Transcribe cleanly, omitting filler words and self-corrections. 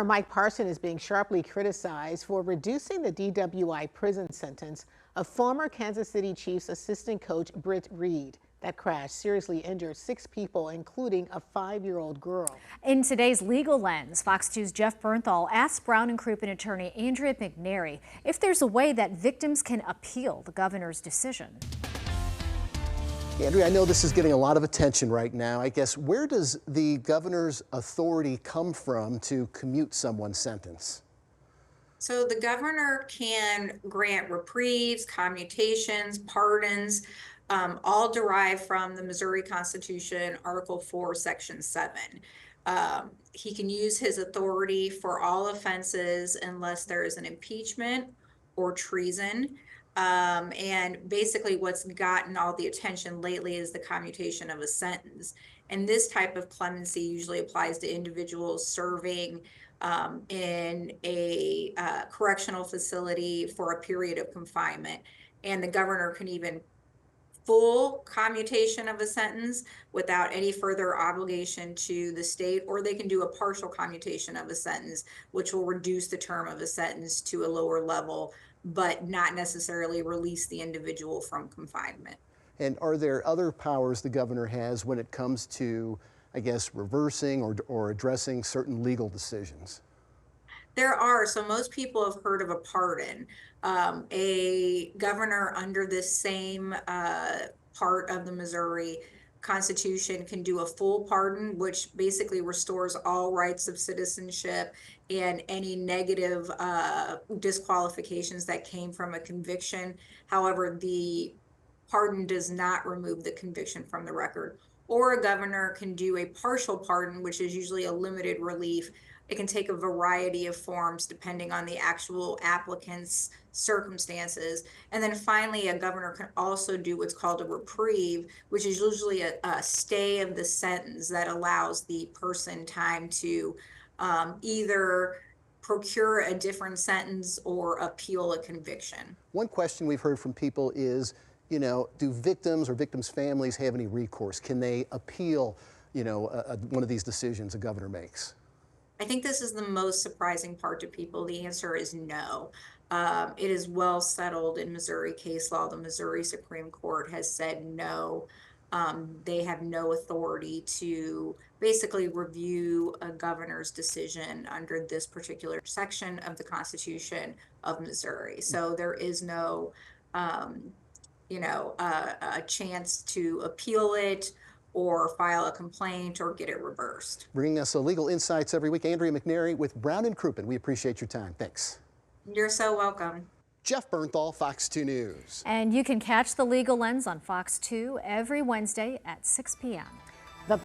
Mike Parson is being sharply criticized for reducing the DWI prison sentence of former Kansas City Chiefs assistant coach Britt Reed. That crash seriously injured 6 people, including a 5-year-old girl. In today's Legal Lens, Fox 2's Jeff Bernthal asked Brown and Crouppen attorney Andrea McNairy if there's a way that victims can appeal the governor's decision. Andrea, I know this is getting a lot of attention right now. I guess, where does the governor's authority come from to commute someone's sentence? So the governor can grant reprieves, commutations, pardons, all derived from the Missouri Constitution, Article 4, Section 7. He can use his authority for all offenses unless there is an impeachment or treason. And basically what's gotten all the attention lately is the commutation of a sentence. And this type of clemency usually applies to individuals serving in a correctional facility for a period of confinement. And the governor can even full commutation of a sentence without any further obligation to the state, or they can do a partial commutation of a sentence, which will reduce the term of a sentence to a lower level, but not necessarily release the individual from confinement. And are there other powers the governor has when it comes to, I guess, reversing or addressing certain legal decisions? There are. So most people have heard of a pardon. A governor under this same part of the Missouri Constitution can do a full pardon, which basically restores all rights of citizenship and any negative disqualifications that came from a conviction. However, the pardon does not remove the conviction from the record. Or a governor can do a partial pardon, which is usually a limited relief. It can take a variety of forms depending on the actual applicant's circumstances. And then finally, a governor can also do what's called a reprieve, which is usually a stay of the sentence that allows the person time to either procure a different sentence or appeal a conviction. One question we've heard from people is, do victims or victims' families have any recourse? Can they appeal, one of these decisions a governor makes? I think this is the most surprising part to people. The answer is no. It is well settled in Missouri case law. The Missouri Supreme Court has said no. They have no authority to basically review a governor's decision under this particular section of the Constitution of Missouri. So there is no, a chance to appeal it or file a complaint or get it reversed. Bringing us legal insights every week, Andrea McNairy with Brown and Crouppen. We appreciate your time. Thanks. You're so welcome. Jeff Bernthal, Fox 2 News. And you can catch the Legal Lens on Fox 2 every Wednesday at 6 p.m.